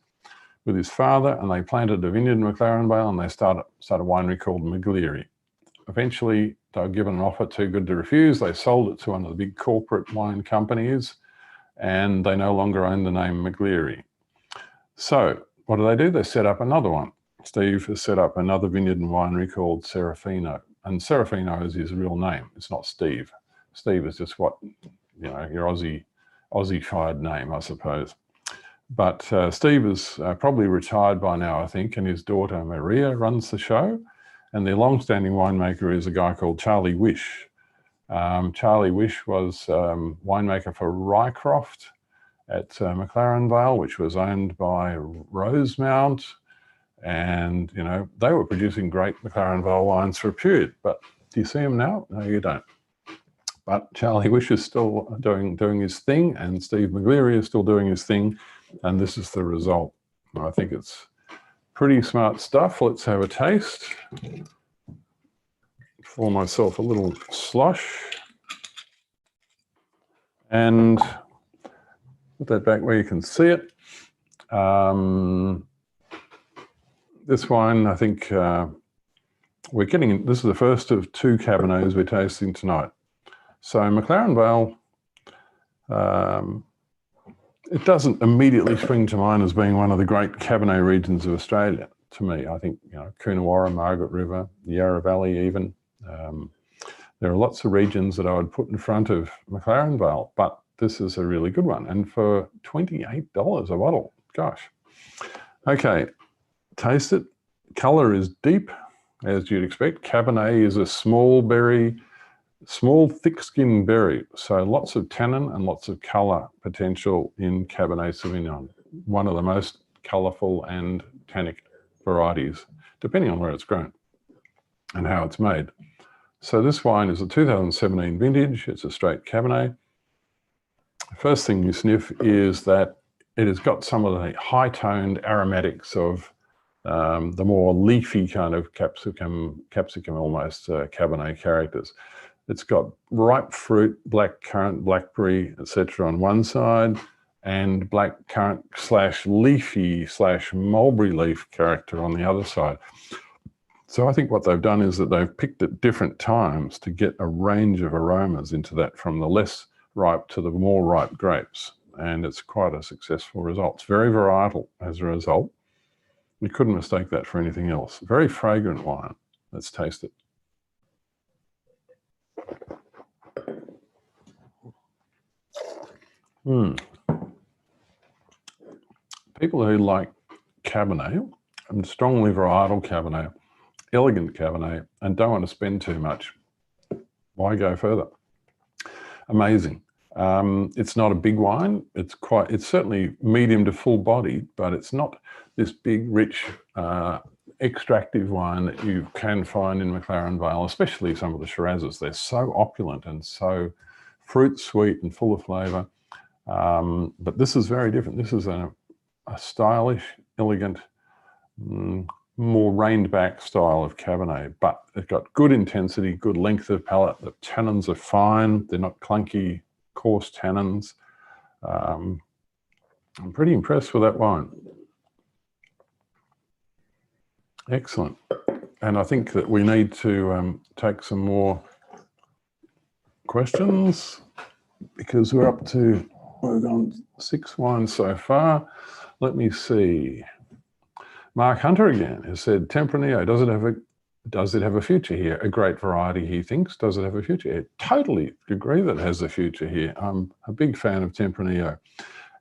with his father, and they planted a vineyard in McLaren Vale, and they started a winery called McGleary. Eventually, they were given an offer too good to refuse. They sold it to one of the big corporate wine companies, and they no longer own the name McGleary. So what do? They set up another one. Steve has set up another vineyard and winery called Serafino. And Serafino is his real name. It's not Steve. Steve is just what, your Aussie-fied name, I suppose. But Steve is probably retired by now, I think, and his daughter Maria runs the show. And their long-standing winemaker is a guy called Charlie Wish. Charlie Wish was winemaker for Rycroft at McLaren Vale, which was owned by Rosemount. And, they were producing great McLaren Vale wines for a period. But do you see them now? No, you don't. But Charlie Wish is still doing his thing, and Steve McGleary is still doing his thing. And this is the result. I think it's pretty smart stuff. Let's have a taste. Pour myself a little slosh. And put that back where you can see it. This wine, I think we're getting, this is the first of 2 Cabernets we're tasting tonight. So McLaren Vale, it doesn't immediately spring to mind as being one of the great Cabernet regions of Australia to me. I think, Coonawarra, Margaret River, the Yarra Valley even. There are lots of regions that I would put in front of McLaren Vale, but this is a really good one. And for $28 a bottle, gosh. Okay, taste it. Colour is deep, as you'd expect. Cabernet is a small berry, small, thick-skinned berry, so lots of tannin and lots of colour potential in Cabernet Sauvignon. One of the most colourful and tannic varieties, depending on where it's grown and how it's made. So this wine is a 2017 vintage. It's a straight Cabernet. First thing you sniff is that it has got some of the high-toned aromatics of the more leafy kind of capsicum almost Cabernet characters. It's got ripe fruit, black currant, blackberry, etc. on one side, and black currant / leafy / mulberry leaf character on the other side. So I think what they've done is that they've picked at different times to get a range of aromas into that, from the less ripe to the more ripe grapes. And it's quite a successful result. It's very varietal as a result. We couldn't mistake that for anything else. Very fragrant wine. Let's taste it. People who like Cabernet, and strongly varietal Cabernet, elegant Cabernet, and don't want to spend too much, why go further? Amazing. It's not a big wine. It's certainly medium to full bodied, but it's not this big, rich, extractive wine that you can find in McLaren Vale, especially some of the Shirazes. They're so opulent and so fruit sweet and full of flavour. But this is very different. This is a stylish, elegant, more reined back style of Cabernet, but it's got good intensity, good length of palate. The tannins are fine. They're not clunky, coarse tannins. I'm pretty impressed with that wine. Excellent. And I think that we need to take some more questions, because we've gone 6 wines so far. Let me see. Mark Hunter again has said, Tempranillo, does it have a future here? A great variety, he thinks. Does it have a future here? Totally agree that it has a future here. I'm a big fan of Tempranillo.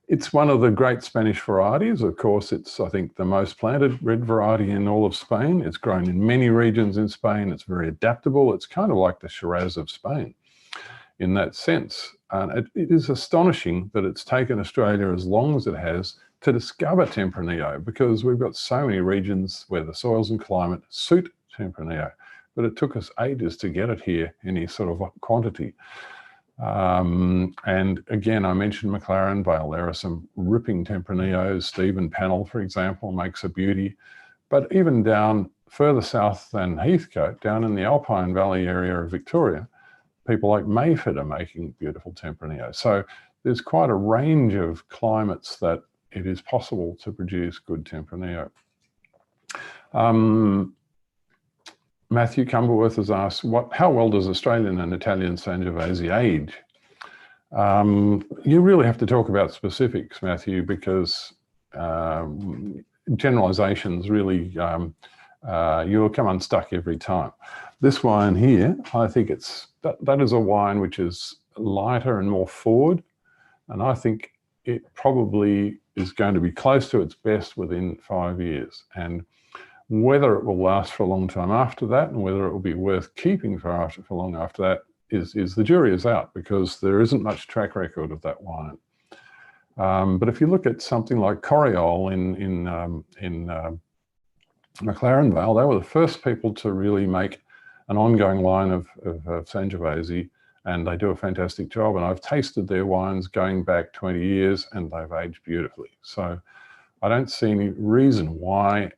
It's one of the great Spanish varieties. Of course, it's, I think, the most planted red variety in all of Spain. It's grown in many regions in Spain. It's very adaptable. It's kind of like the Shiraz of Spain in that sense. And it is astonishing that it's taken Australia as long as it has to discover Tempranillo, because we've got so many regions where the soils and climate suit Tempranillo, but it took us ages to get it here in any sort of quantity. And again, I mentioned McLaren Vale. There are some ripping Tempranillos. Stephen Pannell, for example, makes a beauty. But even down further south than Heathcote, down in the Alpine Valley area of Victoria, people like Mayford are making beautiful Tempranillo. So there's quite a range of climates that it is possible to produce good Tempranillo. Matthew Cumberworth has asked, how well does Australian and Italian Sangiovese age? You really have to talk about specifics, Matthew, because generalizations really, you'll come unstuck every time. This wine here, I think that is a wine which is lighter and more forward, and I think it probably is going to be close to its best within 5 years. And whether it will last for a long time after that, and whether it will be worth keeping for long after that, is the jury is out, because there isn't much track record of that wine. But if you look at something like Coriol in McLaren Vale, they were the first people to really make an ongoing line of Sangiovese, and they do a fantastic job. And I've tasted their wines going back 20 years, and they've aged beautifully. So I don't see any reason why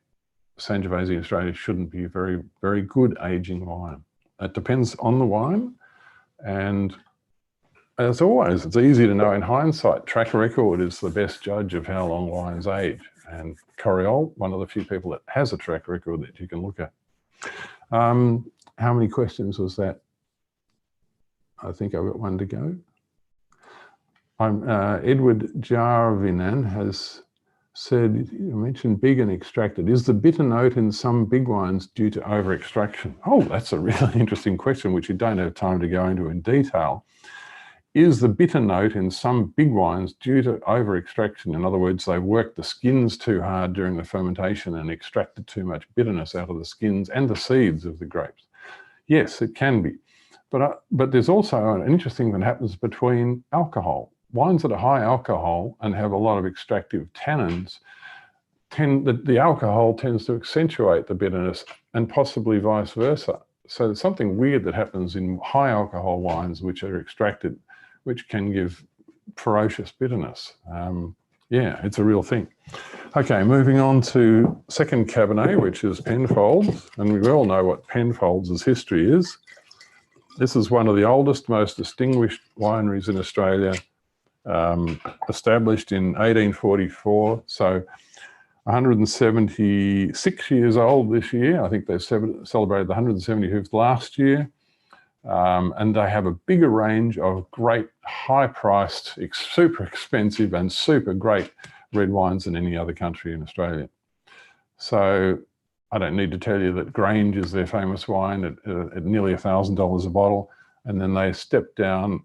Sangiovese in Australia shouldn't be a very, very good aging wine. It depends on the wine, and as always, it's easy to know in hindsight. Track record is the best judge of how long wines age, and Coriol, one of the few people that has a track record that you can look at. How many questions was that? I think I've got one to go. Edward Jarvinan has said, you mentioned big and extracted. Is the bitter note in some big wines due to over-extraction? Oh, that's a really interesting question, which you don't have time to go into in detail. Is the bitter note in some big wines due to over-extraction? In other words, they worked the skins too hard during the fermentation and extracted too much bitterness out of the skins and the seeds of the grapes. Yes, it can be. But there's also an interesting thing that happens between alcohol. Wines that are high alcohol and have a lot of extractive tannins, the alcohol tends to accentuate the bitterness, and possibly vice versa. So there's something weird that happens in high alcohol wines which are extracted, which can give ferocious bitterness. Yeah, it's a real thing. Okay, moving on to second Cabernet, which is Penfolds. And we all know what Penfolds' history is. This is one of the oldest, most distinguished wineries in Australia, established in 1844. So 176 years old this year. I think they celebrated the 175th last year. And they have a bigger range of great, high-priced, super expensive and super great red wines than any other country in Australia. So I don't need to tell you that Grange is their famous wine at nearly $1,000 a bottle. And then they step down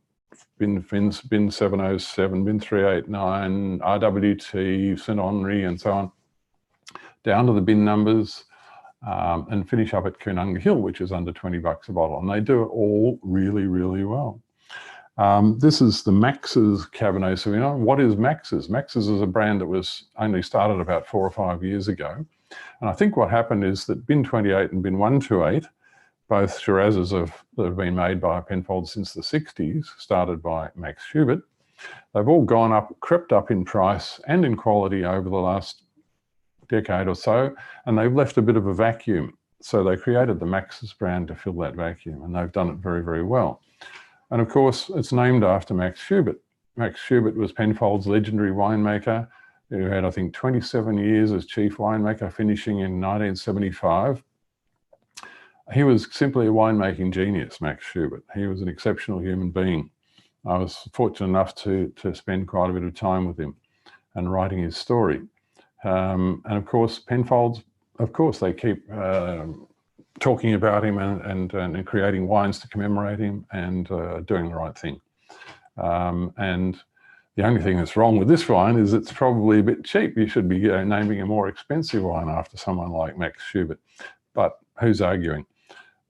bin 707, bin 389, RWT, St Henri, and so on, down to the bin numbers, and finish up at Coonaunga Hill, which is under $20 a bottle. And they do it all really, really well. This is the Max's Cabernet Sauvignon. What is Max's? Max's is a brand that was only started about 4 or 5 years ago. And I think what happened is that bin 28 and bin 128, both Shirazes that have been made by Penfolds since the 60s, started by Max Schubert. They've all gone up, crept up in price and in quality over the last decade or so, and they've left a bit of a vacuum. So they created the Max's brand to fill that vacuum, and they've done it very, very well. And of course, it's named after Max Schubert. Max Schubert was Penfolds' legendary winemaker, who had, I think, 27 years as chief winemaker, finishing in 1975. He was simply a winemaking genius, Max Schubert. He was an exceptional human being. I was fortunate enough to spend quite a bit of time with him and writing his story. And of course, Penfolds, of course, they keep talking about him and creating wines to commemorate him and doing the right thing. And the only thing that's wrong with this wine is it's probably a bit cheap. You should be naming a more expensive wine after someone like Max Schubert. But who's arguing?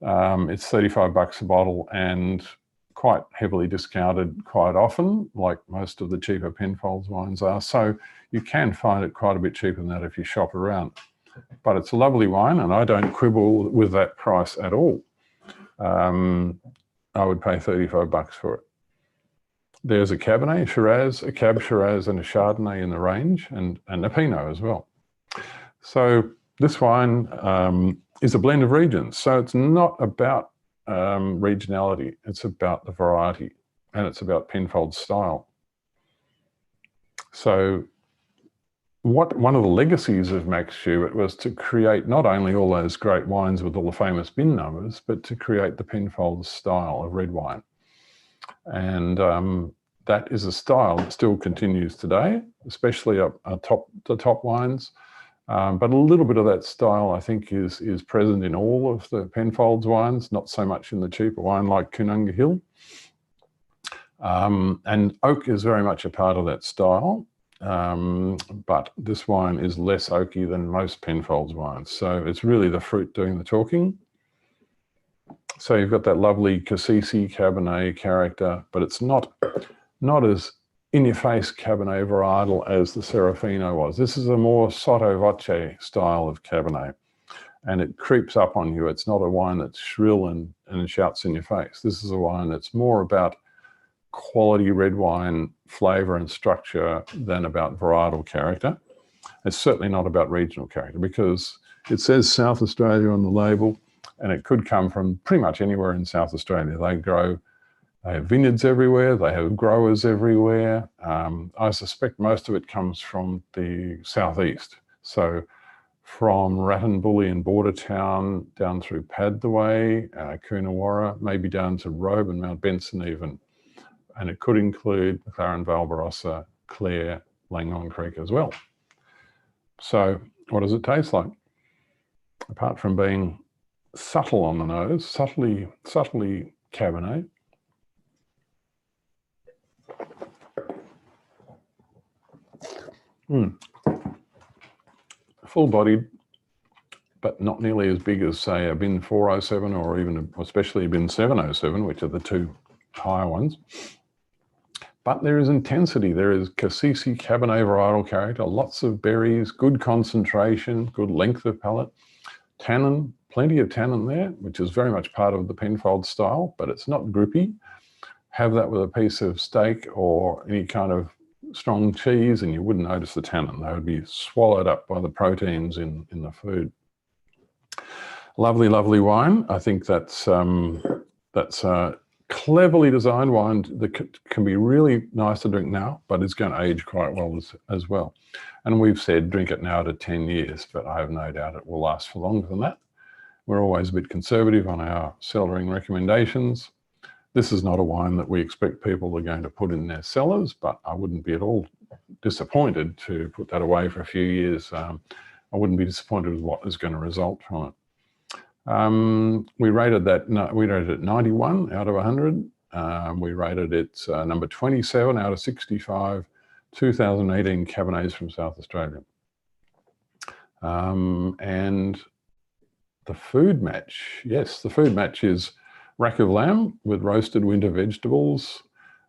It's $35 a bottle and quite heavily discounted quite often, like most of the cheaper Penfolds wines are. So you can find it quite a bit cheaper than that if you shop around. But it's a lovely wine, and I don't quibble with that price at all. I would pay $35 for it. There's a Cabernet, Shiraz, a Cab Shiraz, and a Chardonnay in the range, and a Pinot as well. So this wine is a blend of regions. So it's not about regionality. It's about the variety, and it's about Penfolds style. So one of the legacies of Max Schubert was to create not only all those great wines with all the famous bin numbers, but to create the Penfolds style of red wine. And that is a style that still continues today, especially the top wines. But a little bit of that style, I think, is present in all of the Penfolds wines, not so much in the cheaper wine like Coonaga Hill. And oak is very much a part of that style, but this wine is less oaky than most Penfolds wines. So it's really the fruit doing the talking. So you've got that lovely Cassis Cabernet character, but it's not as in-your-face Cabernet varietal as the Serafino was. This is a more sotto voce style of Cabernet, and it creeps up on you. It's not a wine that's shrill and shouts in your face. This is a wine that's more about quality red wine flavour and structure than about varietal character. It's certainly not about regional character, because it says South Australia on the label, and it could come from pretty much anywhere in South Australia. They have vineyards everywhere, they have growers everywhere. I suspect most of it comes from the southeast. So from Rattonbully and Bordertown down through Padthaway, Coonawarra, maybe down to Robe and Mount Benson even. And it could include McLaren Val Barossa, Clare, Langone Creek as well. So what does it taste like? Apart from being subtle on the nose, subtly Cabernet. Full-bodied, but not nearly as big as, say, a Bin 407 or even especially a Bin 707, which are the two higher ones. But there is intensity. There is Cassis Cabernet varietal character, lots of berries, good concentration, good length of palate. Tannin, plenty of tannin there, which is very much part of the Penfolds style, but it's not grippy. Have that with a piece of steak or any kind of strong cheese and you wouldn't notice the tannin. They would be swallowed up by the proteins in the food. Lovely, lovely wine. I think that's a cleverly designed wine that can be really nice to drink now, but it's going to age quite well as well. And we've said drink it now to 10 years, but I have no doubt it will last for longer than that. We're always a bit conservative on our cellaring recommendations. This is not a wine that we expect people are going to put in their cellars, but I wouldn't be at all disappointed to put that away for a few years. I wouldn't be disappointed with what is going to result from it. We rated it 91 out of 100. We rated it number 27 out of 65, 2018 Cabernets from South Australia. And the food match, yes, the food match is rack of lamb with roasted winter vegetables.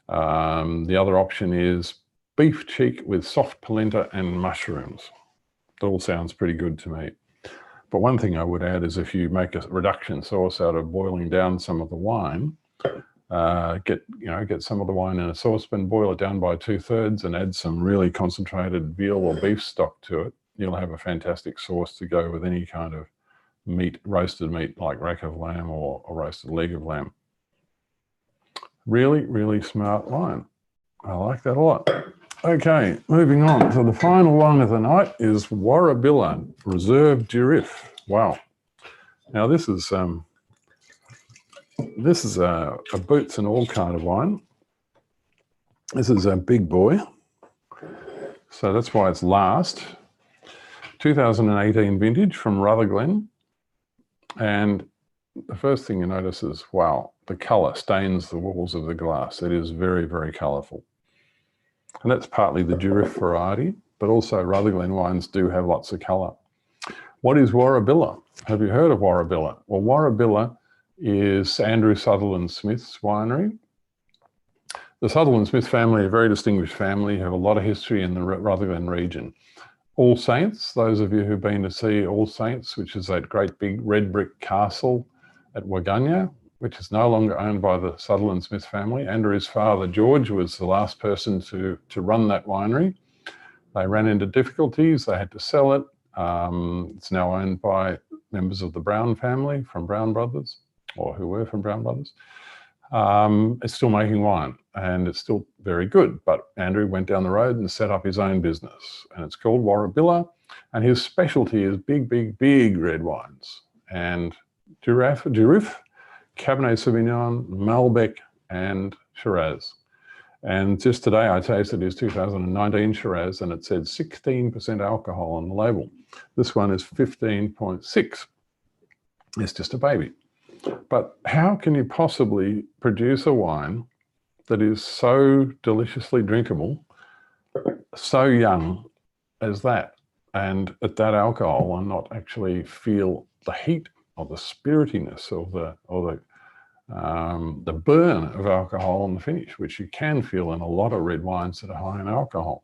The other option is beef cheek with soft polenta and mushrooms. That all sounds pretty good to me. But one thing I would add is if you make a reduction sauce out of boiling down some of the wine, get some of the wine in a saucepan, boil it down by 2/3 and add some really concentrated veal or beef stock to it. You'll have a fantastic sauce to go with any kind of meat, roasted meat like rack of lamb or a roasted leg of lamb. Really, really smart wine. I like that a lot. Okay, moving on. So the final wine of the night is Warabilla Reserve Durif. Wow. Now this is a boots and all kind of wine. This is a big boy. So that's why it's last. 2018 vintage from Rutherglen. And the first thing you notice is, wow, the colour stains the walls of the glass. It is very, very colourful. And that's partly the Durif variety, but also Rutherglen wines do have lots of colour. What is Warabilla? Have you heard of Warabilla? Well, Warabilla is Andrew Sutherland Smith's winery. The Sutherland Smith family, a very distinguished family, have a lot of history in the Rutherglen region. All Saints, those of you who've been to see All Saints, which is that great big red brick castle at Waganya, which is no longer owned by the Sutherland Smith family. Andrew's father, George, was the last person to run that winery. They ran into difficulties. They had to sell it. It's now owned by members of the Brown family from Brown Brothers, or who were from Brown Brothers. It's still making wine and it's still very good. But Andrew went down the road and set up his own business, and it's called Warabilla. And his specialty is big, big, big red wines. And Durif, Cabernet Sauvignon, Malbec, and Shiraz. And just today I tasted his 2019 Shiraz and it said 16% alcohol on the label. This one is 15.6. It's just a baby. But how can you possibly produce a wine that is so deliciously drinkable, so young as that, and at that alcohol, and not actually feel the heat or the spiritiness or the burn of alcohol on the finish, which you can feel in a lot of red wines that are high in alcohol.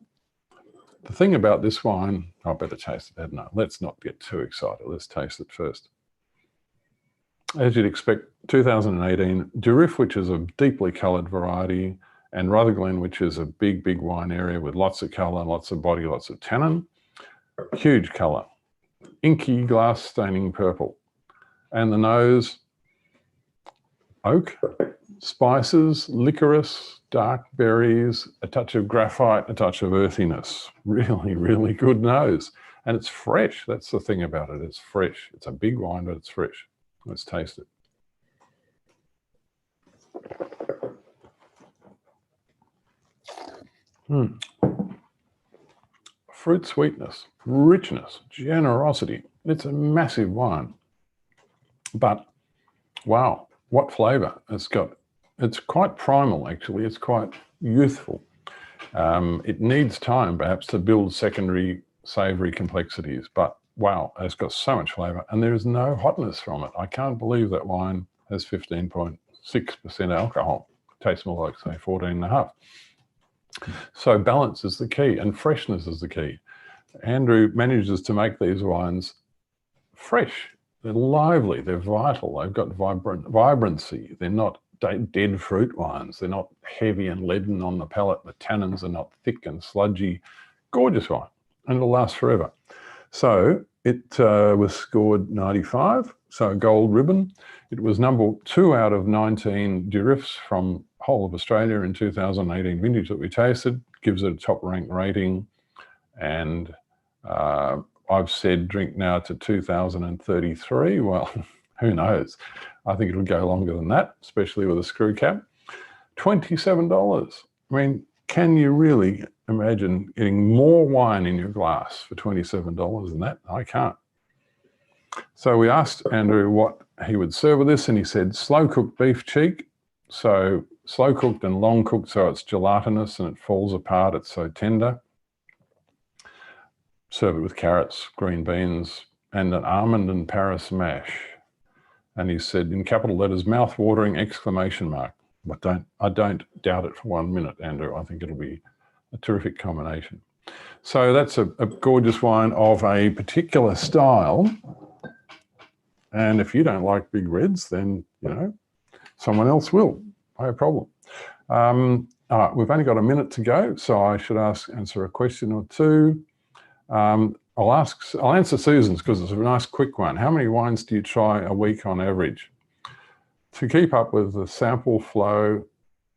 The thing about this wine, I better taste it, hadn't I? Let's not get too excited. Let's taste it first. As you'd expect, 2018, Durif, which is a deeply coloured variety, and Rutherglen, which is a big, big wine area with lots of colour, lots of body, lots of tannin, huge colour, inky glass staining purple. And the nose, oak, spices, licorice, dark berries, a touch of graphite, a touch of earthiness. Really, really good nose. And it's fresh. That's the thing about it. It's fresh. It's a big wine, but it's fresh. Let's taste it. Fruit sweetness, richness, generosity. It's a massive wine. But wow, what flavour it's got. It's quite primal, actually. It's quite youthful. It needs time, perhaps, to build secondary savoury complexities. But wow, it's got so much flavour. And there is no hotness from it. I can't believe that wine has 15.6% alcohol. It tastes more like, say, 14.5. So balance is the key, and freshness is the key. Andrew manages to make these wines fresh. They're lively, they're vital, they've got vibrancy. They're not dead fruit wines. They're not heavy and leaden on the palate. The tannins are not thick and sludgy. Gorgeous wine, and it'll last forever. So it was scored 95, so a gold ribbon. It was number 2 out of 19 Durifs from whole of Australia in 2018 vintage that we tasted. Gives it a top rank rating. And I've said drink now to 2033. Well, who knows? I think it'll go longer than that, especially with a screw cap. $27. I mean, can you really imagine getting more wine in your glass for $27 than that? I can't. So we asked Andrew what he would serve with this, and he said slow cooked beef cheek. So slow cooked and long cooked, so it's gelatinous and it falls apart. It's so tender. Serve it with carrots, green beans, and an almond and Paris mash. And he said in capital letters, mouth-watering exclamation mark. But I don't doubt it for 1 minute, Andrew. I think it'll be a terrific combination. So that's a gorgeous wine of a particular style. And if you don't like big reds, then, you know, someone else will. No problem. All right, we've only got a minute to go, so I should answer a question or two. I'll answer Susan's because it's a nice quick one. How many wines do you try a week on average? To keep up with the sample flow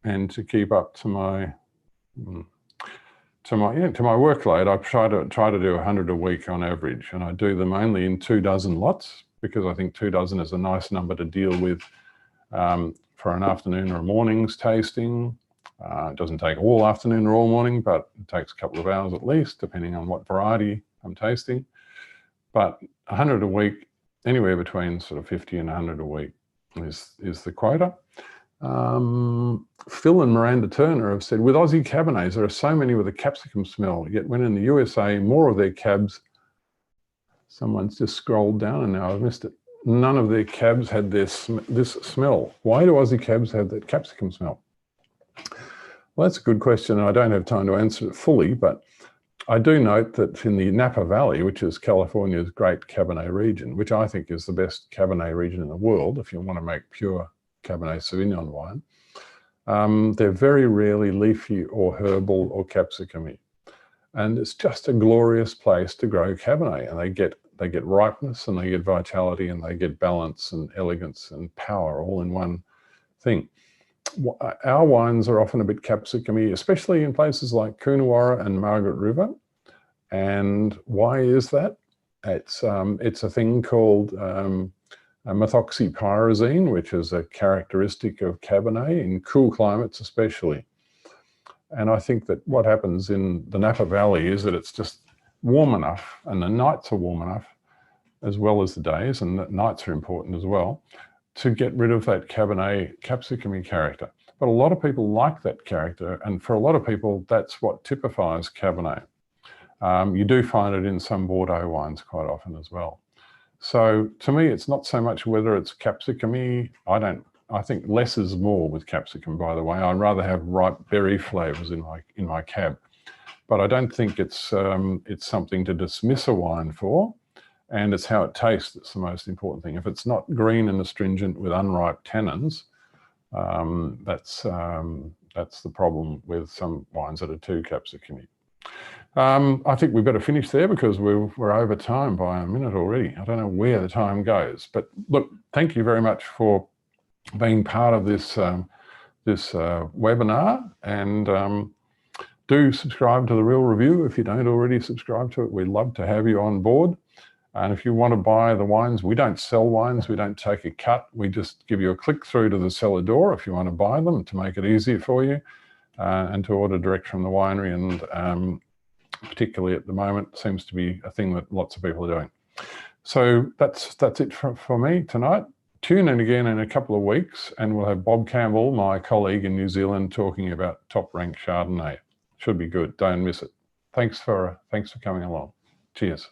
and to keep up to my workload, I try to do 100 a week on average, and I do them only in 24 lots because I think 24 is a nice number to deal with for an afternoon or a morning's tasting. It doesn't take all afternoon or all morning, but it takes a couple of hours at least, depending on what variety I'm tasting. But 100 a week, anywhere between sort of 50 and 100 a week is the quota. Phil and Miranda Turner have said, with Aussie Cabernets, there are so many with a capsicum smell, yet when in the USA, more of their cabs, someone's just scrolled down and now I've missed it. None of their cabs had this smell. Why do Aussie cabs have that capsicum smell? Well, that's a good question, and I don't have time to answer it fully, but I do note that in the Napa Valley, which is California's great Cabernet region, which I think is the best Cabernet region in the world, if you want to make pure Cabernet Sauvignon wine, they're very rarely leafy or herbal or capsicum-y. And it's just a glorious place to grow Cabernet, and they get ripeness and they get vitality and they get balance and elegance and power all in one thing. Our wines are often a bit capsicum-y, especially in places like Coonawarra and Margaret River. And why is that? It's a thing called methoxypyrazine, which is a characteristic of Cabernet in cool climates especially. And I think that what happens in the Napa Valley is that it's just warm enough, and the nights are warm enough as well as the days, and the nights are important as well, to get rid of that Cabernet capsicum-y character. But a lot of people like that character, and for a lot of people, that's what typifies Cabernet. You do find it in some Bordeaux wines quite often as well. So to me, it's not so much whether it's capsicum-y. I think less is more with capsicum, by the way. I'd rather have ripe berry flavors in my cab. But I don't think it's something to dismiss a wine for, and it's how it tastes that's the most important thing. If it's not green and astringent with unripe tannins, that's the problem with some wines that are too capsicum-y. I think we've got to finish there because we're over time by a minute already. I don't know where the time goes, but look, thank you very much for being part of this webinar, and do subscribe to The Real Review if you don't already subscribe to it. We'd love to have you on board. And if you want to buy the wines, we don't sell wines, we don't take a cut. We just give you a click through to the cellar door if you want to buy them, to make it easier for you, and to order direct from the winery. And particularly at the moment, seems to be a thing that lots of people are doing. So that's it for me tonight. Tune in again in a couple of weeks, and we'll have Bob Campbell, my colleague in New Zealand, talking about top-ranked Chardonnay. Should be good. Don't miss it. Thanks for coming along. Cheers.